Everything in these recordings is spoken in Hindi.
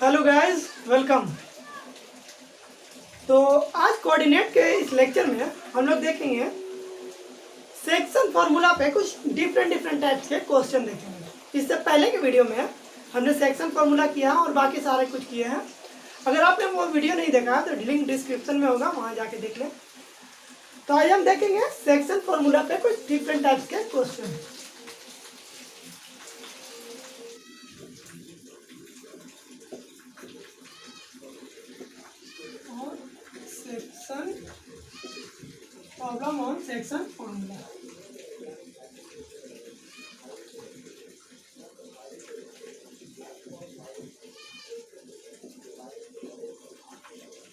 Hello guys, welcome. तो आज कोऑर्डिनेट के इस लेक्चर में हम लोग देखेंगे सेक्शन फार्मूला पे कुछ डिफरेंट टाइप्स के क्वेश्चन देखेंगे। इससे पहले के वीडियो में हमने सेक्शन फार्मूला किया और बाकी सारे कुछ किए हैं। अगर आपने वो वीडियो नहीं देखा तो लिंक डिस्क्रिप्शन में होगा, वहाँ जाके देख लें। तो आज हम देखेंगे सेक्शन फार्मूला पे कुछ डिफरेंट टाइप्स के question. Section problem on section formula.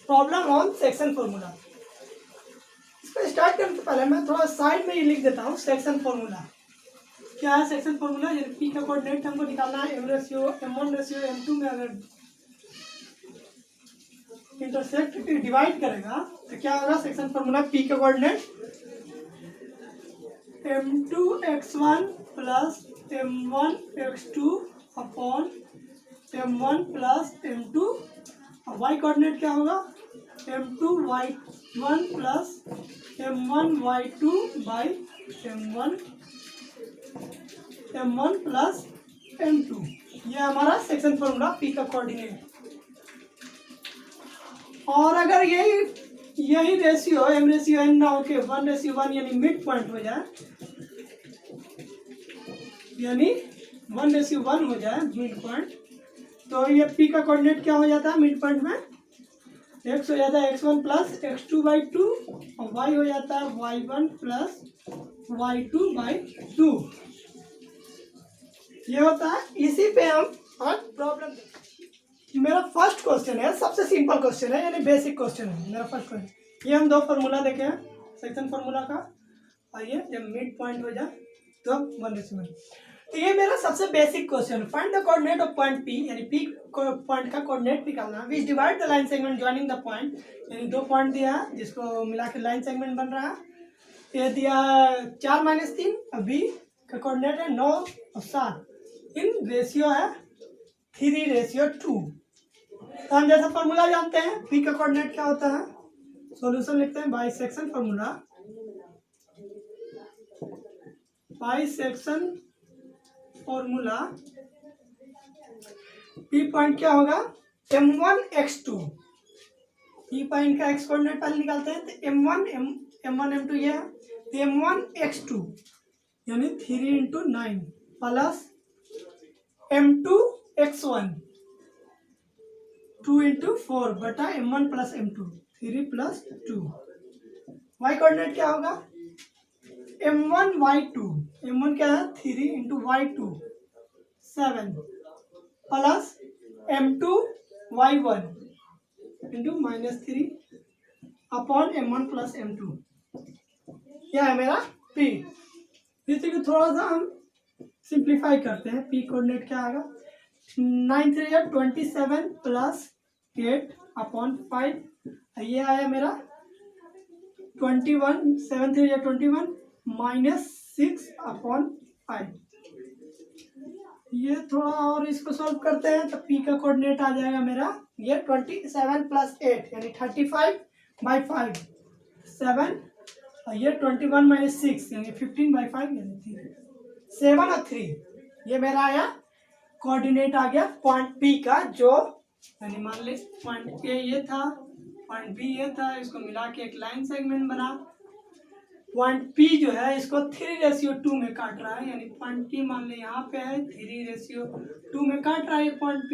Problem on section formula. इसको स्टार्ट करने से पहले मैं थोड़ा साइड में ही लिख देता हूँ सेक्शन फार्मूला क्या है। सेक्शन फार्मूला यानी पी का कोऑर्डिनेट हमको निकालना है। m ratio m1 ratio m2 में अगर इंटरसेक्ट डिवाइड करेगा तो क्या होगा? सेक्शन फार्मूला पी का coordinate m2x1 plus m1x2 upon m1 plus m2। और वाई कोऑर्डिनेट क्या होगा? m2y1 plus m1y2 by m1 plus m2। ये हमारा सेक्शन फार्मूला पी का कोऑर्डिनेट। और अगर यही रेशियो m रेशियो n ना होके 1:1 यानी मिड पॉइंट हो जाए, यानी 1:1 हो जाए मिड पॉइंट, तो ये p का कोऑर्डिनेट क्या हो जाता है? मिड पॉइंट में x हो जाता है x1 प्लस x2/2 और y हो जाता है y1 प्लस y2/2। ये होता है। इसी पे हम आज प्रॉब्लम। मेरा फर्स्ट क्वेश्चन है, सबसे सिंपल क्वेश्चन है, यानी बेसिक क्वेश्चन है मेरा फर्स्ट क्वेश्चन। ये हम दो फार्मूला देखे हैं सेक्शन फार्मूला का, और ये जब मिड पॉइंट हो जाए तो 1:1। तो ये मेरा सबसे बेसिक क्वेश्चन है। Find the coordinate of point P, यानी पी पॉइंट का कोऑर्डिनेट निकालना है। विच divide the line segment joining the point, यानी दो पॉइंट दिया है जिसको मिला के लाइन सेगमेंट बन रहा है। ये दिया 4-3 और बी का कोऑर्डिनेट है 9 और 7। इन रेशियो है 3:2। तो हम जैसा फॉर्मूला जानते हैं पी का कोऑर्डिनेट क्या होता है, सॉल्यूशन लिखते हैं by section formula. By section formula P point क्या होगा? m1x2। पी पॉइंट का एक्स कोऑर्डिनेट पहले निकालते हैं तो m1 m2 ये है, तो m1x2 यानी 3 × 9 प्लस m2x1 2 × 4 बटा m1 plus m2 3 + 2। y coordinate क्या होगा? m1y2, m1 क्या है? 3 × y2 7 plus m2y1 × -3 upon m1 plus m2। यह है मेरा p। इसी को थोड़ा सा हम सिंप्लीफाई करते हैं। p कोऑर्डिनेट क्या आएगा? 9 3 27 प्लस 8 अपॉन 5। ये आया मेरा 21 7 3 21 -6 अपॉन 5। ये थोड़ा और इसको सॉल्व करते हैं तो p का कोऑर्डिनेट आ जाएगा मेरा ये 27 प्लस 8 यानी 35/5 7, और ये 21 - 6 यानी 15/5 यानी 3 7 और 3। ये मेरा आया कोऑर्डिनेट आ गया पॉइंट P का, जो यानी मान ली पॉइंट A ये था, पॉइंट B ये था, इसको मिला के एक लाइन सेगमेंट बना। पॉइंट P जो है इसको 3:2 में काट रहा है, यानी पॉइंट P मान ली यहाँ पे है 3:2 में काट रहा है ये पॉइंट P।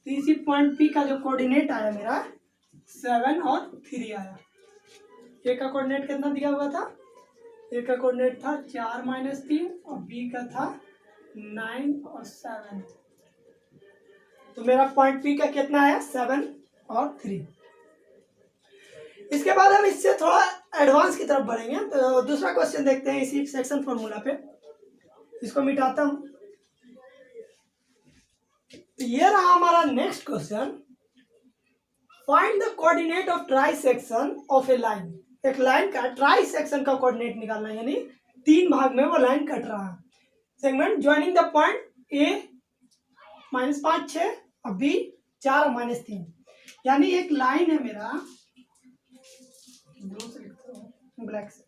तो इसी पॉइंट P का जो कोऑर्डिनेट आया मेरा 7 और 3 आया। A का कोऑर्डिनेट कितना दिया हुआ था? A का कोऑर्डिनेट था 4 - 3 और B का था 9 और 7। तो मेरा पॉइंट P का कितना आया? 7 और 3। इसके बाद हम इससे थोड़ा एडवांस की तरफ बढ़ेंगे। तो दूसरा क्वेश्चन देखते हैं इसी सेक्शन फॉर्मूला पे। इसको मिटाता हूं। तो ये रहा हमारा next question. Find the coordinate of try section of A line. एक लाइन का ट्राई सेक्शन का कोऑर्डिनेट निकालना है, यानी 3 भाग में वो लाइन कट रहा है। Segment joining the point A -5 6 और B 4 और -3, यानी एक लाइन है मेरा, ब्लू से लिखता हूँ ब्लैक से,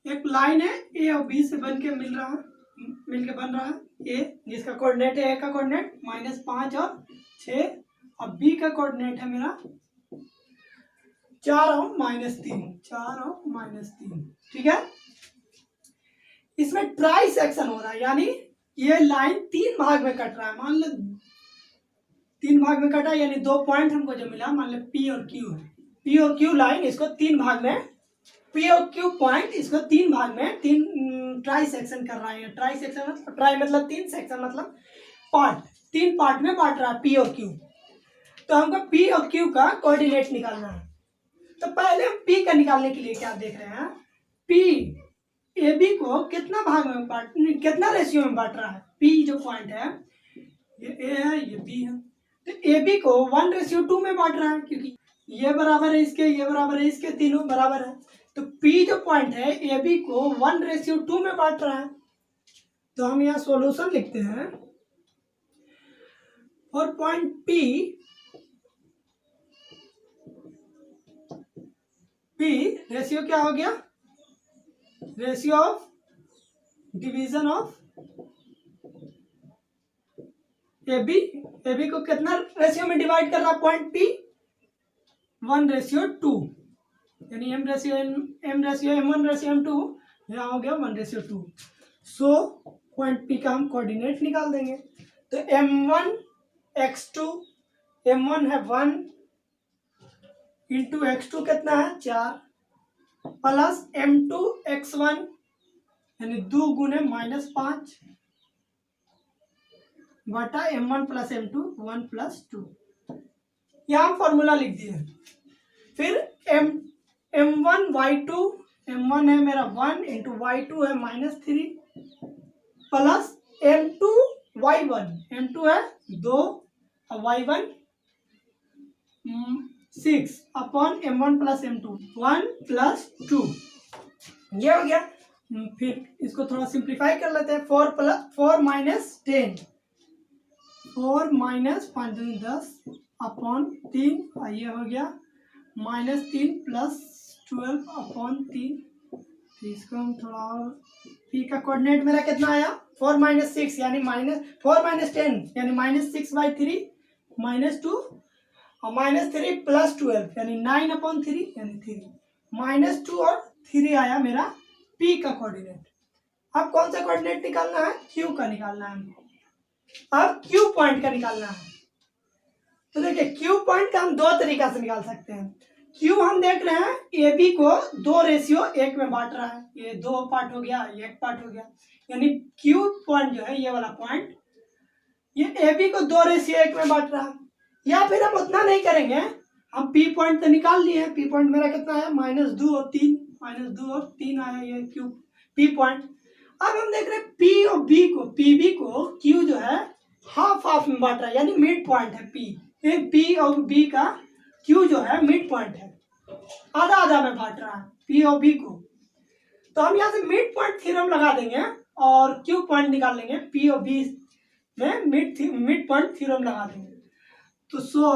एक लाइन है ए और बी से बन के बन रहा है ए, जिसका कोऑर्डिनेट है, ए का कोऑर्डिनेट -5 और 6, और बी का कोऑर्डिनेट है मेरा 4 और -3, ठीक है। इसमें ट्राई सेक्शन हो रहा है, यानी ये लाइन 3 भाग में कट रहा है। मान लो 3 भाग में कटा, यानी 2 पॉइंट हमको जो मिला, मान लो पी और क्यू है, पी और क्यू लाइन इसको 3 भाग में, पी और क्यू पॉइंट इसको 3 भाग में 3 ट्राई सेक्शन कर रहा है। ट्राई सेक्शन मतलब, ट्राई मतलब 3, सेक्शन मतलब पार्ट, 3 पार्ट में बांट रहा है पी और क्यू। तो हमको पी और क्यू का कोऑर्डिनेट निकालना है। तो पहले हम पी का निकालने के लिए क्या देख रहे हैं, पी ए बी को कितना भाग में बांट, कितना रेशियो में बांट रहा है। पी जो पॉइंट है, ये ए है, ये बी है, तो ए बी को 1:2 में बांट रहा है, क्योंकि ये बराबर है इसके, ये बराबर है इसके, तीनों बराबर है। तो पी जो पॉइंट है ए बी को 1:2 में बांट रहा है। तो हम यहाँ सॉल्यूशन लिखते हैं, और पॉइंट पी रेशियो क्या हो गया, ratio of division of A B को कितना रेशियो में डिवाइड कर रहा है पॉइंट पी, 1:2, यानी m ratio m1 ratio m2, यहाँ हो गया 1:2। सो पॉइंट पी का हम कोऑर्डिनेट निकाल देंगे। तो m1 x2, m1 है 1 इंटू x2 कितना है 4, प्लस m2 x1 यानी 2 गुने -5 बटा m1 प्लस m2 1 + 2। यहाँ फॉर्मूला लिख दिए। फिर m1 y2, m1 है मेरा 1 इंटू y2 है -3, प्लस m2 y1, m2 है 2 और y1 6 upon m1 plus m2 1 + 2, ये हो गया। फिर इसको थोड़ा सिंप्लीफाई कर लेते हैं। 4 - 10 4 -5 10 अपॉन 3, और ये हो गया -3 + 12 अपॉन 3। तो इसको हम थोड़ा और, पी का कोऑर्डिनेट मेरा कितना आया 4 - 6 यानी -4 - 10 यानी -6/3 -2 और -3 + 12 यानी 9/3 यानी 3 -2 और 3 आया मेरा पी का कोऑर्डिनेट। अब कौन सा कोऑर्डिनेट निकालना है, क्यू का निकालना है हमको। अब क्यू पॉइंट का निकालना है। तो देखिए क्यू पॉइंट का हम 2 तरीका से निकाल सकते हैं। क्यू हम देख रहे हैं ए बी को 2:1 में बांट रहा है, ये 2 पार्ट हो गया, ये 1 पार्ट हो गया, यानी क्यू पॉइंट जो है ये वाला पॉइंट, ये ए बी को 2:1 में बांट रहा है। या फिर हम उतना नहीं करेंगे, हम पी पॉइंट तो निकाल लिए हैं। पी पॉइंट मेरा कितना है -2 और 3 आया ये क्यू पी पॉइंट। अब हम देख रहे हैं पी और बी को, पी को क्यू जो है हाफ में बांट रहा है, यानी मिड पॉइंट है पी और बी का क्यू जो है मिड पॉइंट है, आधा में बांट रहा है पी और बी को। तो हम यहाँ से मिड पॉइंट थ्योरम लगा देंगे और क्यू पॉइंट निकाल लेंगे, पी और बी में मिड पॉइंट थ्योरम लगा देंगे। तो so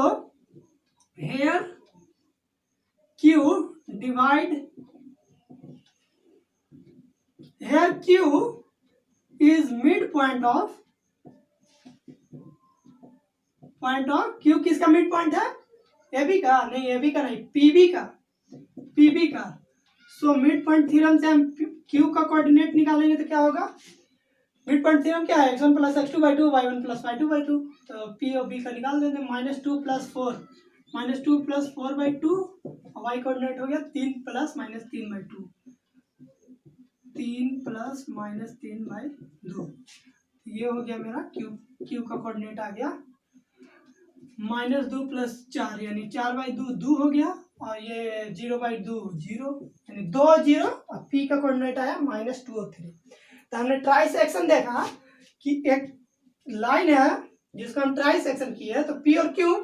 here Q divide, here Q is mid point of Q, किसका मिड पॉइंट है, ए बी का नहीं, ए बी का नहीं, पीबी का। सो मिड पॉइंट थ्योरम से हम क्यू का कोऑर्डिनेट निकालेंगे तो क्या होगा, मिड पॉइंट थ्योरम क्या है, x1 + x2/2 y1 + y2/2। तो पी और बी का निकाल देंगे, -2 + 4 -2 + 4/2 और y कोऑर्डिनेट हो गया 3 + -3/2, 3 + -3/2। ये हो गया मेरा क्यू का कोऑर्डिनेट आ गया -2 + 4 यानी 4/2 2 हो गया, और ये 0/2 0 यानी 2 0, और पी का कोऑर्डिनेट आया -2 और 3। तो हमने ट्राई सेक्शन देखा कि एक लाइन है जिसको हम ट्राई सेक्शन किए है, तो पी और क्यू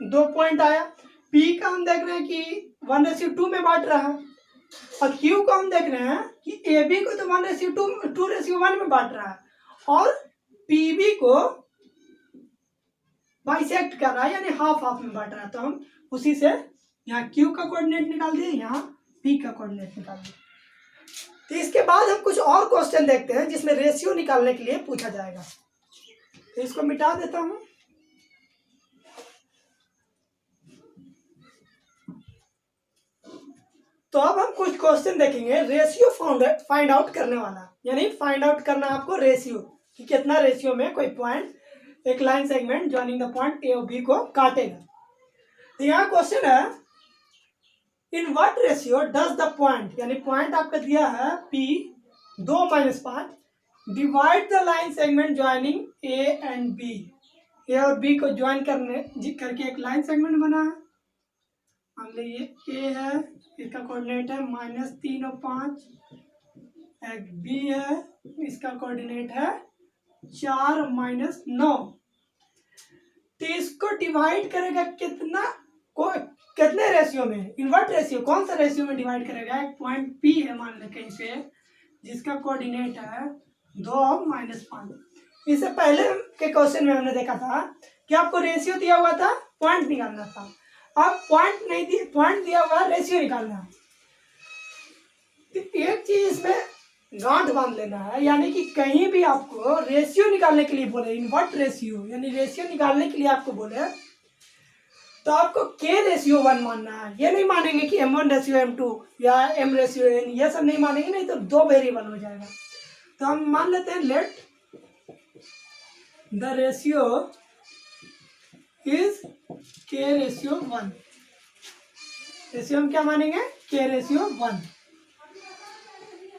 2 पॉइंट आया। पी का हम देख रहे हैं कि 1:2 में बांट रहा है, और क्यू को हम देख रहे हैं कि ए बी को तो 1:1 में बांट रहा है, और पी बी को बाइसेक्ट कर रहा है, यानी हाफ हाफ में बांट रहा है। तो हम उसी से यहाँ क्यू का कोऑर्डिनेट निकाल दिए, यहाँ पी का कोऑर्डिनेट निकाल दिए। तो इसके बाद हम कुछ और क्वेश्चन देखते हैं जिसमें रेशियो निकालने के लिए पूछा जाएगा। तो इसको मिटा देता हूं। तो अब हम कुछ क्वेश्चन देखेंगे रेशियो फाइंड आउट करने वाला, यानी फाइंड आउट करना आपको रेशियो कि कितना रेशियो में कोई पॉइंट एक line segment joining the point A और बी को काटेगा। तो यहाँ क्वेश्चन है in what ratio does the point, यानी पॉइंट आपका दिया है P 2-5 divide the line segment joining A and B. A और बी को ज्वाइन करके एक लाइन सेगमेंट बना है। मान लीजिए ए है, इसका कोऑर्डिनेट है -3 और 5, एक बी है, इसका कोऑर्डिनेट है 4 और -9। तो इसको डिवाइड करेगा कितने रेशियो में, इनवर्ट रेशियो, कौन सा रेशियो में डिवाइड करेगा। एक पॉइंट पी है मान लें कहीं पे, जिसका कोऑर्डिनेट है 2 और -5। इससे पहले के क्वेश्चन में हमने देखा था कि आपको रेशियो दिया हुआ था, पॉइंट निकालना था। अब पॉइंट नहीं दिया, पॉइंट दिया हुआ है, रेशियो निकालना। तो एक चीज इसमें गांठ बांध लेना है, यानी कि कहीं भी आपको रेशियो निकालने के लिए बोले, इनवर्ट रेशियो यानी रेशियो निकालने के लिए आपको बोले, तो आपको के रेशियो 1 मानना है। ये नहीं मानेंगे कि M1 रेशियो M2 या M रेशियो N, ये सब नहीं मानेंगे, नहीं तो 2 वेरिएबल हो जाएगा। तो हम मान लेते हैं लेट द रेशियो इज के रेशियो 1। रेशियो हम क्या मानेंगे, के रेशियो 1।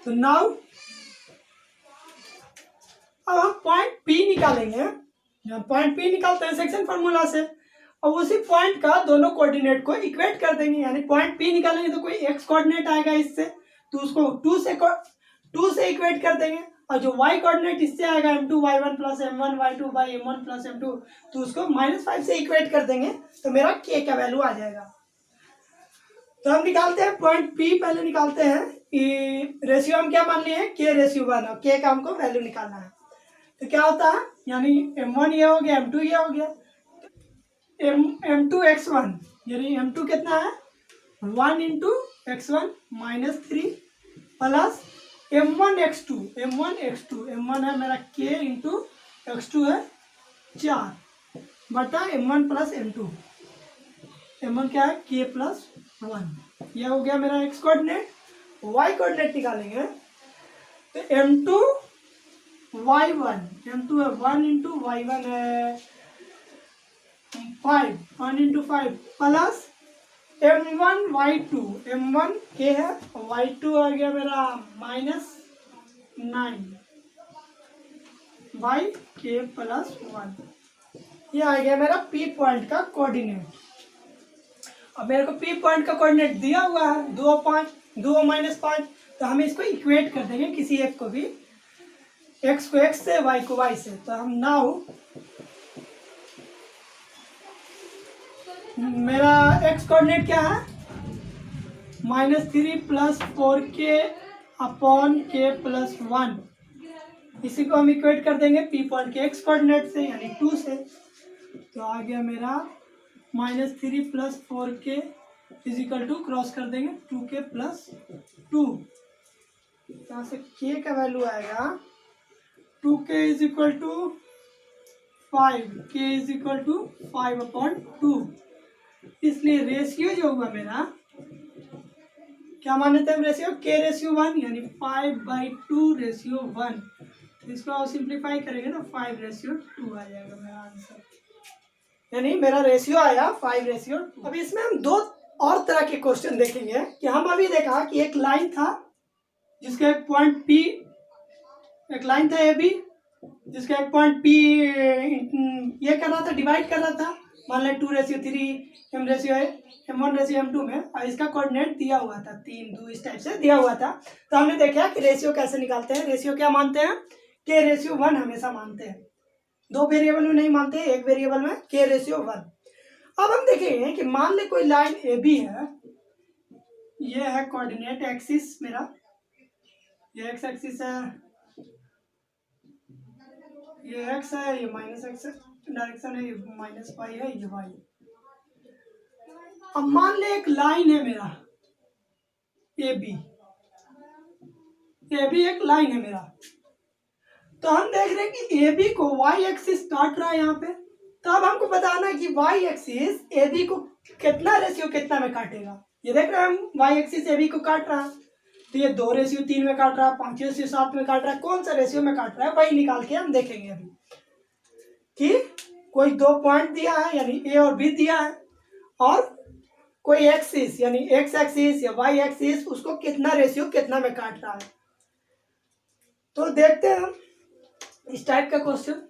तो नाउ अब हम पॉइंट P निकालेंगे। पॉइंट P निकालते हैं सेक्शन फार्मूला से, और उसी पॉइंट का दोनों कोऑर्डिनेट को इक्वेट कर देंगे। यानी पॉइंट P निकालेंगे तो कोई x कोऑर्डिनेट आएगा इससे, तो उसको 2 से इक्वेट कर देंगे, और जो y कोऑर्डिनेट इससे आएगा M2 y1 plus M1 y2 by M1 plus M2, तो उसको -5 से इक्वेट कर देंगे, तो मेरा k का वैल्यू आ जाएगा। तो हम निकालते हैं पॉइंट P, पहले निकालते हैं रेशियो हम क्या मान लिए हैं, k रेशियो 1, और k का हमको वैल्यू निकालना है। तो क्या होता है, यानी M1 ये हो गया, M2 ये हो गया, M2 x1, यानी M2 कितना है 1 into x1 -3 plus M1 x2, M1 है मेरा k इंटू x2 है 4 बटा M1 प्लस M2, M1 क्या है k प्लस 1। यह हो गया मेरा x कोऑर्डिनेट। y कोऑर्डिनेट निकालेंगे तो M2 y1, M2 है 1 इंटू y1 है 5, 1 into 5 plus M1 y2, M1 k है, y2 आ गया मेरा -9 बाई k प्लस 1। ये आ गया मेरा P पॉइंट का कोऑर्डिनेट। अब मेरे को P पॉइंट का कोऑर्डिनेट दिया हुआ है 2 और 5, 2 और -5, तो हम इसको इक्वेट कर देंगे किसी एक को भी, x को x से, y को y से। तो हम नाउ मेरा x कोऑर्डिनेट क्या है -3 plus 4k upon k plus 1। इसी को हम इक्वेट कर देंगे P पॉइंट के x कोऑर्डिनेट से, यानी 2 से। तो आ गया मेरा -3 plus 4k is equal to, cross कर देंगे 2k प्लस 2। यहाँ से k का वैल्यू आएगा 2k is equal to 5, k is equal to 5 upon 2। इसलिए रेशियो जो हुआ मेरा, क्या माने थे हम रेशियो, k रेशियो 1, यानी 5/2 रेशियो 1। तो इसको आप सिंप्लीफाई करेंगे ना 5 रेशियो 2 आ जाएगा मेरा आंसर, यानी मेरा रेशियो आया 5 रेशियो 2। अब इसमें हम 2 और तरह के क्वेश्चन देखेंगे कि हम अभी देखा कि एक लाइन था जिसका एक पॉइंट P, एक लाइन था ए बी जिसका एक पॉइंट P ये कर रहा था, डिवाइड कर रहा था, मान लें 2:3 M1 रेशियो M2 में, और इसका कोऑर्डिनेट दिया हुआ था 3, 2 इस टाइप से दिया हुआ था। तो हमने देखा कि रेशियो कैसे निकालते हैं। रेशियो क्या मानते हैं, k रेशियो 1 हमेशा मानते हैं, 2 वेरिएबल में नहीं मानते, एक वेरिएबल में k रेशियो 1। अब हम देखेंगे कि मान ले कोई लाइन ए बी है, ये है कोऑर्डिनेट एक्सिस मेरा, ये x एक्सिस है, ये x है, ये -x है, डायरेक्शन है, माइनस वाई है, ये वाई। अब मान ले एक लाइन है मेरा ए बी, ए बी एक लाइन है मेरा, तो हम देख रहे हैं कि ए बी को वाई एक्सिस काट रहा है यहाँ पे। तो अब हमको बताना है कि वाई एक्सिस ए बी को कितना रेशियो कितना में काटेगा। ये देख रहे हैं हम, वाई एक्सिस ए बी को काट रहा है, तो ये 2:3 में काट रहा है, 5:7 में काट रहा है, कौन सा रेशियो में काट रहा है वही निकाल के हम देखेंगे अभी कि कोई 2 पॉइंट दिया है यानी ए और बी दिया है, और कोई एक्सिस यानी एक्स एक्सिस या वाई एक्सिस उसको कितना रेशियो कितना में काट रहा है। तो देखते हैं हम इस टाइप का क्वेश्चन।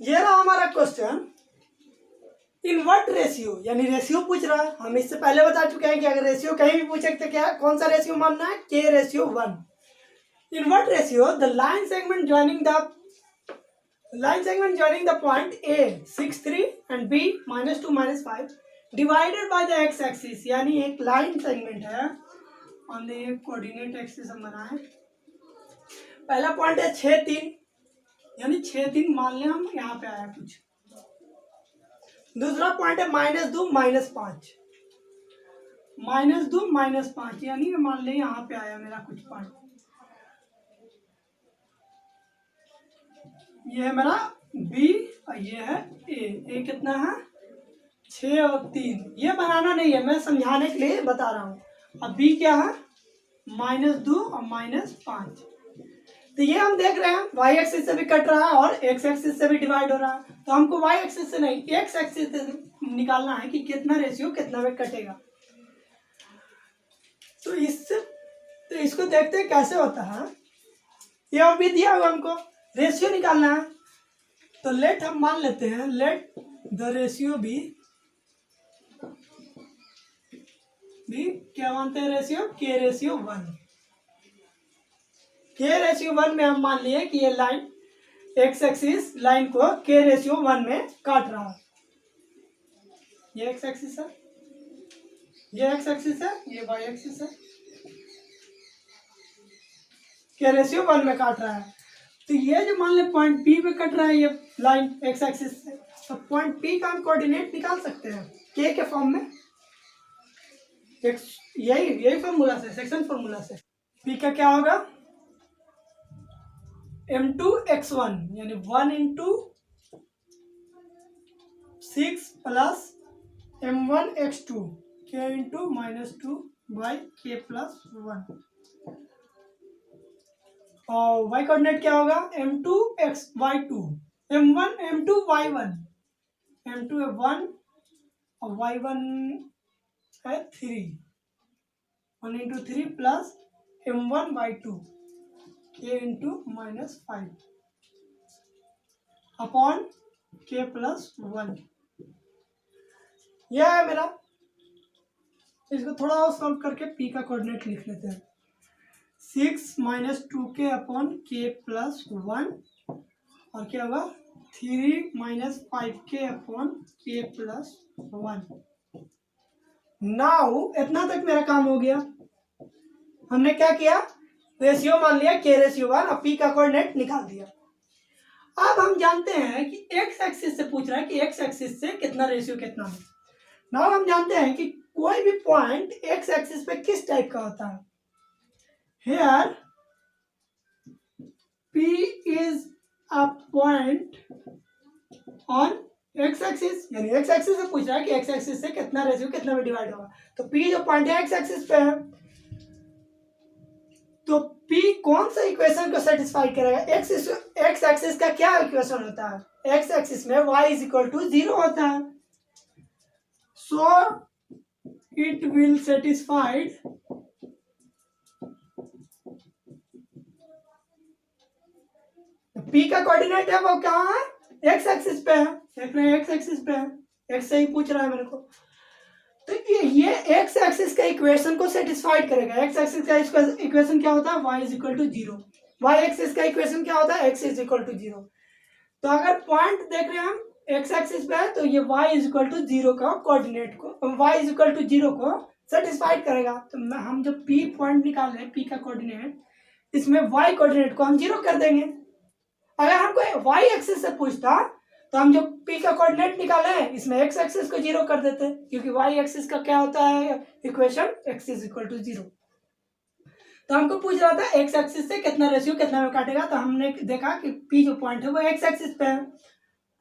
ये रहा हमारा क्वेश्चन, इन व्हाट रेशियो, यानी रेशियो पूछ रहा है। हम इससे पहले बता चुके हैं कि अगर रेशियो कहीं भी पूछे तो क्या कौन सा रेशियो मानना है, k/1। In what ratio the line segment joining the point A 6, 3 and B -2, -5 divided by the x axis, यानी एक लाइन सेगमेंट है ऑन द कोऑर्डिनेट एक्सिस हम बनाए। पहला पॉइंट है 6, 3, यानी 6, 3 मान लें हम, यहाँ पे आया कुछ। दूसरा पॉइंट है -2, -5, -2, -5, यानी मान लें यहाँ पे आया मेरा कुछ पॉइंट। ये है मेरा B और ये है A कितना है 6 और 3। ये बनाना नहीं है, मैं समझाने के लिए बता रहा हूँ। अब B क्या है -2 और -5। तो ये हम देख रहे हैं y एक्सिस से भी कट रहा है और x एक्सिस से भी डिवाइड हो रहा है, तो हमको y एक्सिस से नहीं x एक्सिस से निकालना है कि कितना रेशियो कितना में कटेगा। तो इसको देखते हैं कैसे होता है। ये और भी दिया हुआ हमको रेशियो निकालना है, तो लेट हम मान लेते हैं, लेट द रेशियो बी क्या मानते हैं रेशियो, k/1। k/1 में हम मान लिए कि ये लाइन x एक्सिस लाइन को k/1 में काट रहा है। ये x एक्सिस है, ये x एक्सिस है, ये y एक्सिस है, k/1 में काट रहा है। तो ये जो मान ले पॉइंट P पे कट रहा है ये लाइन x एक्सिस से, तो पॉइंट P का हम कोऑर्डिनेट निकाल सकते हैं k के फॉर्म में। यही फॉर्मूला से, सेक्शन फॉर्मूला से P का क्या होगा m2x1, यानी 1 × 6 प्लस m1x2 k × -2/k+1। और y कोऑर्डिनेट क्या होगा m2x y2, m1 m2 y1, m2 है 1 और y1 है 3, 1 × 3 plus m1 y2 k × -5 upon k+1। यह है मेरा। इसको थोड़ा और सॉल्व करके p का कोऑर्डिनेट लिख लेते हैं, 6 - 2k अपॉन k+1 और क्या होगा 3 - 5k अपॉन k+1। नाउ इतना तक मेरा काम हो गया। हमने क्या किया, रेशियो मान लिया k/1 और p का कोऑर्डिनेट निकाल दिया। अब हम जानते हैं कि x एक्सिस से पूछ रहा है कि x एक्सिस से कितना रेशियो कितना है। नाउ हम जानते हैं कि कोई भी पॉइंट x एक्सिस पे किस टाइप का होता है। Here p is a point on x axis, यानी x एक्सिस से पूछ रहा है कि x एक्सिस से कितना रेशियो कितना में डिवाइड होगा। तो p जो पॉइंट है x एक्सिस पे है, तो P कौन सा इक्वेशन को सेटिस्फाई करेगा, x एक्सिस का क्या इक्वेशन होता है, x एक्सिस में y = 0 होता है, सो इट विल सेटिस्फाइड P का कोऑर्डिनेट है वो कहाँ है x एक्सिस पे है, देख रहे हैं x एक्सिस पे है, x से ही पूछ रहा है मेरे को। तो ये x एक्सिस का इक्वेशन को सेटिस्फाइड करेगा। x एक्सिस का इक्वेशन क्या होता है y = 0, y एक्सिस का इक्वेशन क्या होता है x = 0। तो अगर पॉइंट देख रहे हैं हम x एक्सिस पे है तो ये y = 0 का कोऑर्डिनेट को y = 0 को सेटिस्फाइड करेगा। तो हम जब p पॉइंट निकाल रहे हैं p का कोऑर्डिनेट, इसमें y कोऑर्डिनेट को हम 0 कर देंगे। अगर हमको वाई एक्सिस से पूछता तो हम जो पी का कोऑर्डिनेट निकाले हैं इसमें एक्स एक्सिस को 0 कर देते, क्योंकि वाई एक्सिस का क्या होता है equation, x is equal to 0। तो हमको पूछ रहा था एक्स एक्सिस से कितना रेशियो कितना में काटेगा, तो हमने देखा कि पी जो पॉइंट है वो एक्स एक्सिस पे है,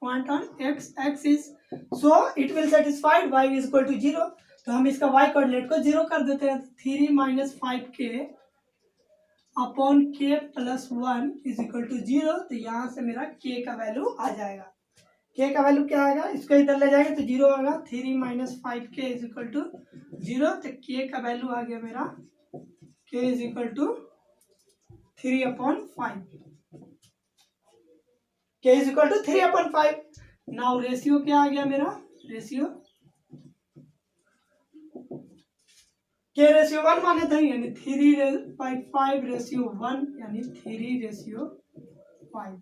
point on x axis, so it will satisfied y is equal to 0। तो हम इसका वाई कोऑर्डिनेट को 0 कर देते हैं, 3 minus 5k upon k plus 1 is equal to 0। तो यहाँ से मेरा k का वैल्यू आ जाएगा, k का वैल्यू क्या आएगा, इसको इधर ले जाएंगे तो 0 आएगा, 3 minus 5k is equal to 0। तो k का वैल्यू आ गया मेरा, k is equal to 3 upon 5, k is equal to 3 upon 5। Now ratio क्या आ गया मेरा, रेशियो k रेशियो 1 माने थे, यानी 3/5 रेशियो 1 यानी 3 रेशियो 5,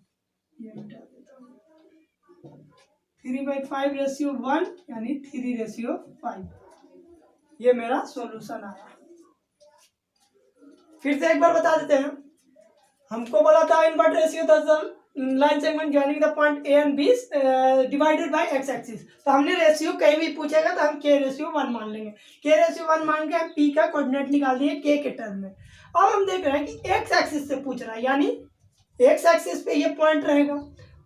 ये मिटा देता हूँ, 3/5 रेशियो 1 यानी 3 रेशियो 5, ये मेरा सॉल्यूशन आया। फिर से एक बार बता देते हैं, हमको बोला था invert ratio the line segment joining the point A and B divided by x axis. तो हमने रेशियो कहीं भी पूछेगा तो हम के रेशियो 1 मान लेंगे, के रेशियो 1 मान के हम पी का कोऑर्डिनेट निकाल दिए के टर्म में। अब हम देख रहे हैं कि एक्स एक्सिस से पूछ रहा है, यानी एक्स एक्सिस पे ये पॉइंट रहेगा,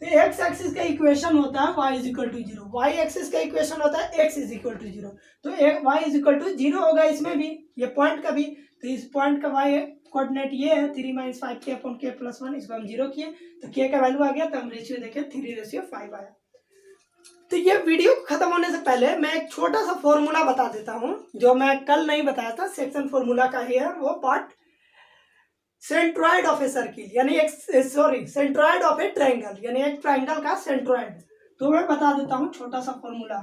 तो एक्स एक्सिस का इक्वेशन होता है y is equal to 0, y axis का इक्वेशन होता है x इज इक्वल टू 0। तो y इज इक्वल टू 0 होगा इसमें भी, ये पॉइंट का भी। तो इस पॉइंट का y कोऑर्डिनेट ये है 3 minus 5k upon k plus 1, इसको हम 0 किए तो k का वैल्यू आ गया, तो हम रेशियो देखें 3 रेशियो 5 आया। तो ये वीडियो खत्म होने से पहले मैं एक छोटा सा फॉर्मूला बता देता हूँ, जो मैं कल नहीं बताया था, सेक्शन फॉर्मूला का ही है वो part. Centroid of a circle यानी एक सेंट्रॉइड ऑफ ए ट्रायंगल यानी एक ट्रायंगल का सेंट्रॉइड। तो मैं बता देता हूँ छोटा सा formula,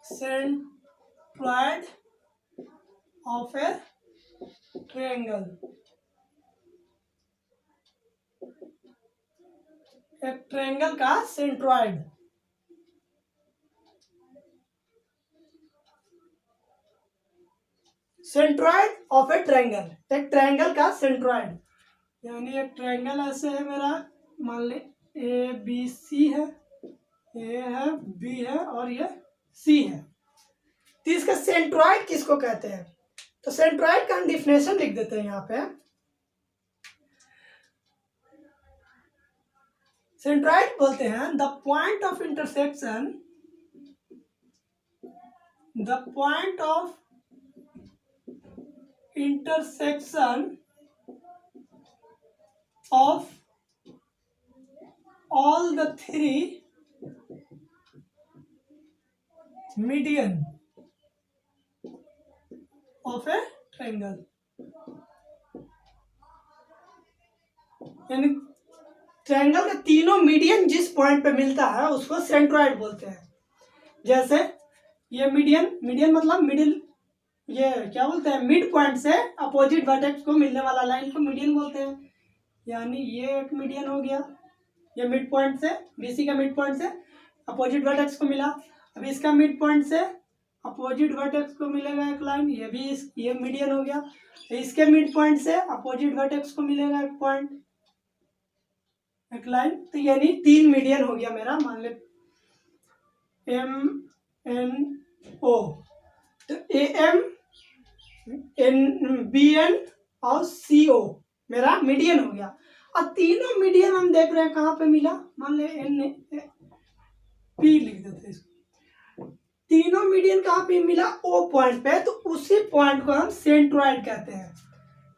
centroid of a triangle, एक ट्रायंगल का centroid, centroid of a triangle, एक ट्रायंगल का सेंट्रॉइड, यानी एक ट्रायंगल ऐसे है मेरा, मान ले ए बी सी है, ए है बी है और ये सी है। तो इसका सेंट्रॉइड किसको कहते हैं, तो सेंट्रॉइड का हम डिफिनेशन लिख देते हैं यहाँ पे। सेंट्रॉइड बोलते हैं the point of intersection, the point of intersection of all the three median of a triangle, यानी ट्रायंगल के तीनों मीडियन जिस पॉइंट पे मिलता है उसको सेंट्रॉइड बोलते हैं। जैसे ये मीडियन मतलब मिडिल, ये क्या बोलते हैं, मिड पॉइंट से अपोजिट वर्टेक्स को मिलने वाला लाइन को मीडियन बोलते हैं, यानी ये एक मीडियन हो गया, ये मिड पॉइंट से बीसी का मिड पॉइंट से अपोजिट वर्टेक्स को मिला। अब इसका मिड पॉइंट से अपोजिट वर्टेक्स को मिलेगा एक लाइन, ये भी ये मीडियन हो गया। इसके मिड पॉइंट से अपोजिट वर्टेक्स को मिलेगा एक पॉइंट, एक लाइन, तो यानी 3 मीडियन हो गया मेरा, मान ले एम एन ओ। तो ए एम बी एन और सी ओ मेरा मीडियन हो गया। और तीनों मीडियन हम देख रहे हैं कहाँ पे मिला, मान ले एन पी लिख देते इसको, तीनों मीडियन कहाँ पे मिला, ओ पॉइंट पे, तो उसी पॉइंट को हम सेंट्रॉइड कहते हैं।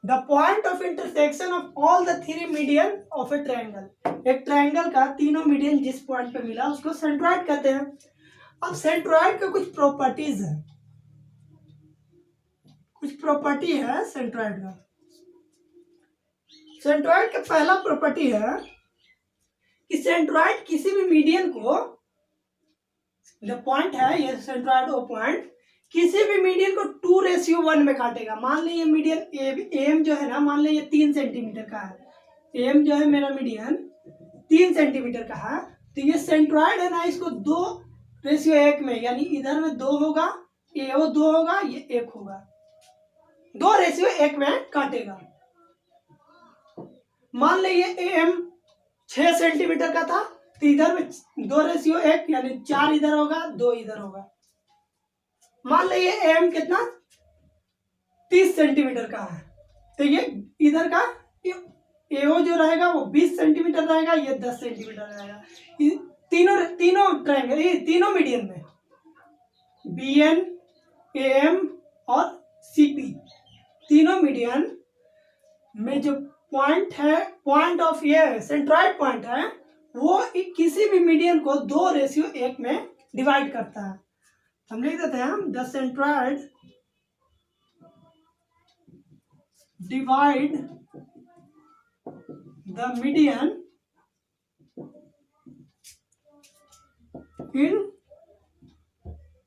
The point of intersection of all the 3 median of a triangle, एक ट्रायंगल का तीनों मीडियन जिस पॉइंट पे मिला उसको सेंट्रॉइड कहते हैं। अब सेंट्रॉइड का कुछ प्रॉपर्टीज है, कुछ प्रॉपर्टी है सेंट्रॉइड का। सेंट्रॉइड का पहला प्रॉपर्टी है कि सेंट्रॉइड किसी भी मीडियन को, जो पॉइंट है ये सेंट्रॉइड ओ पॉइंट, किसी भी मीडियन को 2:1 में काटेगा। मान लीजिए मीडियन एम जो है ना, मान लीजिए 3 सेंटीमीटर का है, एम जो है मेरा मीडियन 3 सेंटीमीटर का है, तो ये सेंट्रॉइड है ना, इसको 2:1 में, यानी इधर में 2 होगा, ये वो 2 होगा, ये 1 होगा, 2:1 में काटेगा। मान लीजिए AM 6 सेंटीमीटर का था, तो इधर में 2:1 यानी 4 इधर होगा, 2 इधर होगा। मान लीजिए AM कितना 30 सेंटीमीटर का है, तो ये इधर का AO जो रहेगा वो 20 सेंटीमीटर रहेगा, ये 10 सेंटीमीटर रहेगा। तीनों ट्रायंगल, ये तीनों मीडियन में BN, AM और CP, तीनों मीडियन में जो पॉइंट है, पॉइंट ऑफ ये सेंट्रॉइड पॉइंट है, वो किसी भी मीडियन को 2:1 में डिवाइड करता है। हम लिख देते हैं, the centroid divide the median in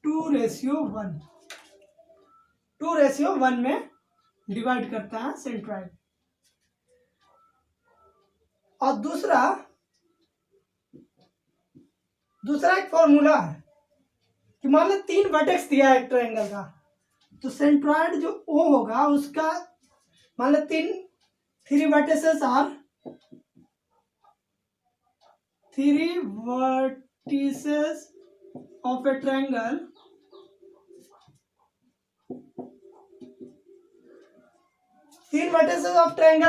2:1, 2:1 में डिवाइड करता है सेंट्रॉइड। और दूसरा एक फॉर्मूला है कि मान लो 3 वर्टेक्स दिया है एक ट्रायंगल का, तो सेंट्रॉइड जो O होगा उसका मान लो 3 vertices are 3 vertices of a triangle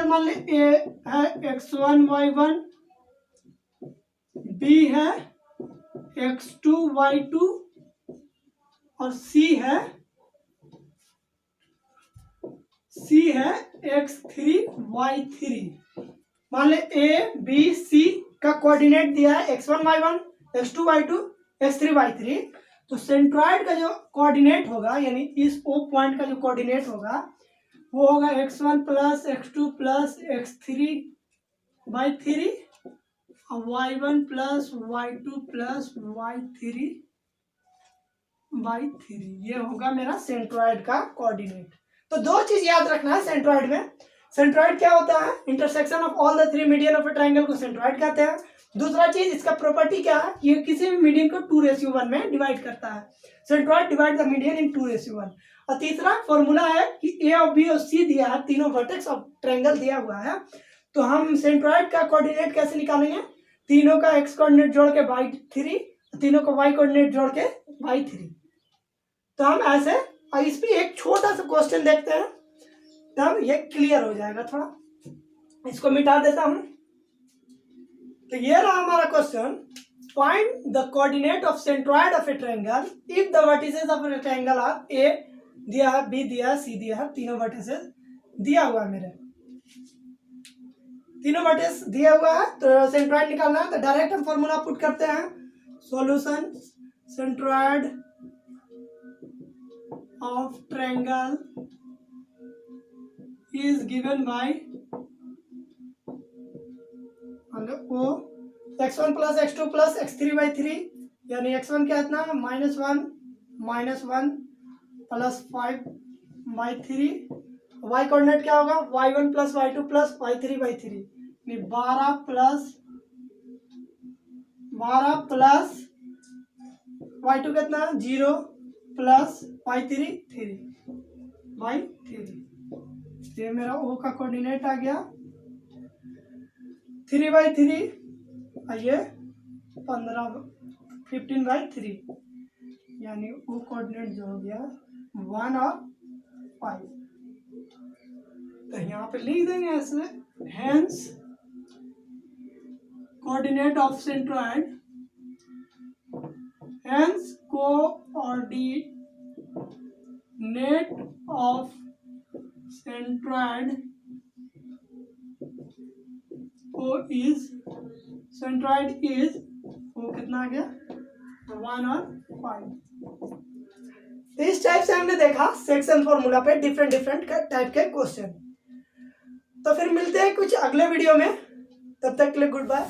मान ली A है x1 y1, B है x2 y2 और C है x3 y3। मान ले A B C का कोऑर्डिनेट दिया है x1 y1, x2 y2, x3 y3। तो सेंट्रॉइड का जो कोऑर्डिनेट होगा, यानी इस O पॉइंट का जो कोऑर्डिनेट होगा वो होगा x1 plus x2 plus x3 y3 और y1 plus y2 plus y3 y3। ये होगा मेरा सेंट्रॉइड का कोऑर्डिनेट। तो 2 चीज याद रखना है सेंट्रॉइड में। सेंट्रॉइड क्या होता है? Intersection of all the 3 median of a triangle को सेंट्रॉइड कहते हैं। दूसरा चीज, इसका प्रॉपर्टी क्या है? ये किसी भी मीडियन को 2:1 में डिवाइड करता है। सेंट्रॉइड डिवाइड द मीडियन इन 2:1। और तीसरा फॉर्मूला है कि ए और बी और सी दिया है, तीनों वर्टेक्स ऑफ ट्रायंगल दिया हुआ है, तो हम सेंट्रॉइड का कोऑर्डिनेट कैसे निकालेंगे? तीनों का x कोऑर्डिनेट जोड़ के y3, तीनों का y कोऑर्डिनेट जोड़ के y3। तो हम ऐसे, और इस पे एक छोटा सा क्वेश्चन देखते हैं तब ये क्लियर हो जाएगा। थोड़ा इसको मिटा देता हूं। तो ये रहा हमारा question, find the coordinate of centroid of a triangle if the vertices of a triangle are A दिया है, बी दिया है, सी दिया है, तीनों वर्टिसेस दिया हुआ है। मेरे तीनों वर्टिस दिया हुआ है, तो सेंट्रॉइड निकालना है। तो डायरेक्ट हम फॉर्मूला पुट करते हैं। Solution, centroid of triangle is given by O x1 plus x2 plus x3 by 3, यानी x1 क्या इतना -1 प्लस 5 by 3। y कोऑर्डिनेट क्या होगा? y1 plus y2 plus y3 by 3, यानी 12 प्लस y2 कितना 0 प्लस y3 3 by 3। ये मेरा O का कोऑर्डिनेट आ गया 3 by 3, ये 15 by 3, यानी O कोऑर्डिनेट जो हो गया 1 और 5। तो यहाँ पे लिख देंगे ऐसे, hence coordinate of centroid, hence coordinate of centroid is वो कितना आ गया 1 और 5। तो इस टाइप से हमने देखा सेक्शन फॉर्मूला पे डिफरेंट टाइप के क्वेश्चन। तो फिर मिलते हैं कुछ अगले वीडियो में, तब तक के लिए गुड बाय।